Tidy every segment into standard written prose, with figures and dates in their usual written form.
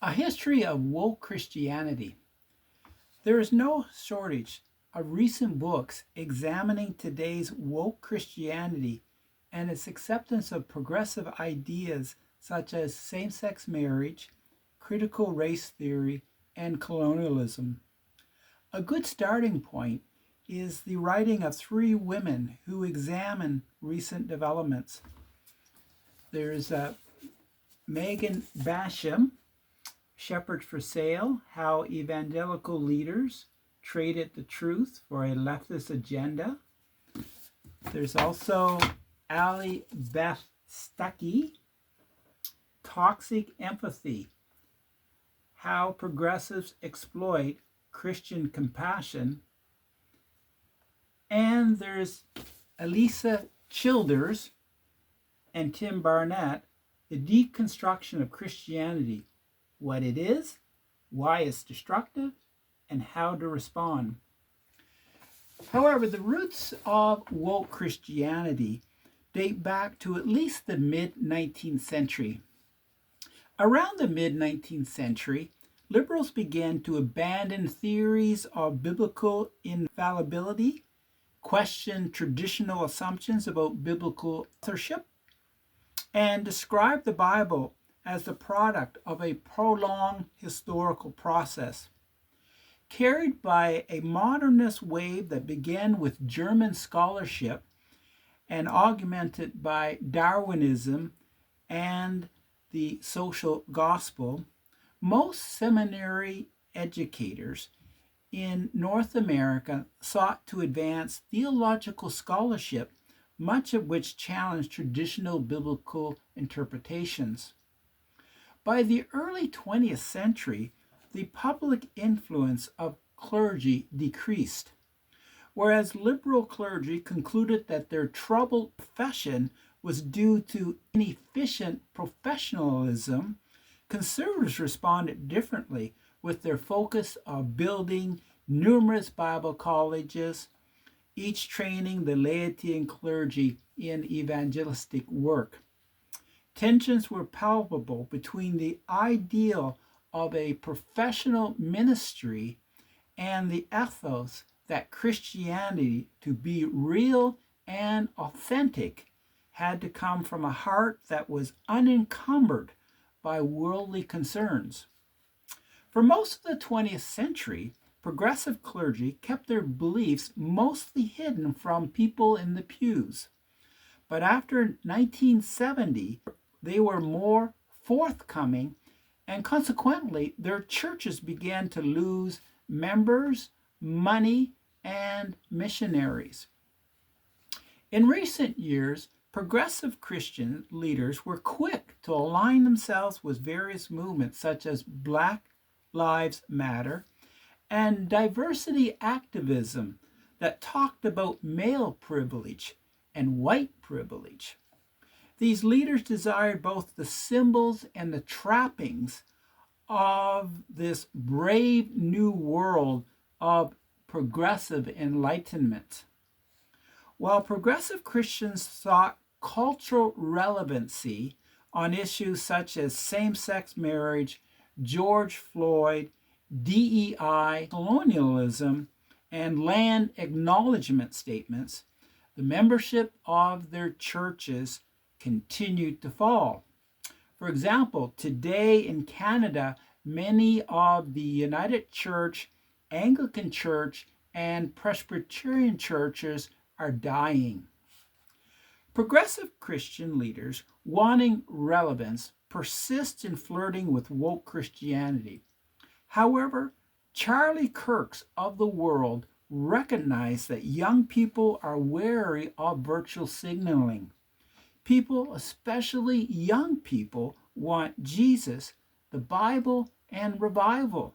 A history of woke Christianity. There is no shortage of recent books examining today's woke Christianity and its acceptance of progressive ideas such as same sex marriage, critical race theory, and colonialism. A good starting point is the writing of three women who examine recent developments. There's Megan Basham, Shepherds for Sale: How Evangelical Leaders Traded the Truth for a Leftist Agenda. There's also Ali Beth Stuckey, Toxic Empathy: How Progressives Exploit Christian Compassion. And there's Elisa Childers and Tim Barnett, The Deconstruction of Christianity: What it is, why it's destructive, and how to respond. However, the roots of woke Christianity date back to at least the mid-19th century. Around the mid-19th century, liberals began to abandon theories of biblical infallibility, question traditional assumptions about biblical authorship, and describe the Bible as the product of a prolonged historical process. Carried by a modernist wave that began with German scholarship and augmented by Darwinism and the social gospel, most seminary educators in North America sought to advance theological scholarship, much of which challenged traditional biblical interpretations. By the early 20th century, the public influence of clergy decreased. Whereas liberal clergy concluded that their troubled profession was due to inefficient professionalism, conservatives responded differently, with their focus on building numerous Bible colleges, each training the laity and clergy in evangelistic work. Tensions were palpable between the ideal of a professional ministry and the ethos that Christianity, to be real and authentic, had to come from a heart that was unencumbered by worldly concerns. For most of the 20th century, progressive clergy kept their beliefs mostly hidden from people in the pews. But after 1970, they were more forthcoming, and consequently, their churches began to lose members, money, and missionaries. In recent years, progressive Christian leaders were quick to align themselves with various movements such as Black Lives Matter and diversity activism that talked about male privilege and white privilege. These leaders desired both the symbols and the trappings of this brave new world of progressive enlightenment. While progressive Christians sought cultural relevancy on issues such as same-sex marriage, George Floyd, DEI, colonialism, and land acknowledgement statements, the membership of their churches continued to fall. For example, today in Canada, many of the United Church, Anglican Church, and Presbyterian churches are dying. Progressive Christian leaders wanting relevance persist in flirting with woke Christianity. However, Charlie Kirks of the world recognize that young people are wary of virtual signaling. People, especially young people, want Jesus, the Bible, and revival.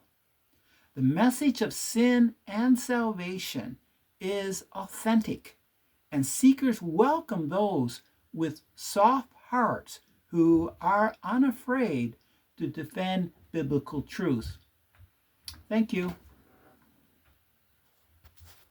The message of sin and salvation is authentic, and seekers welcome those with soft hearts who are unafraid to defend biblical truth. Thank you.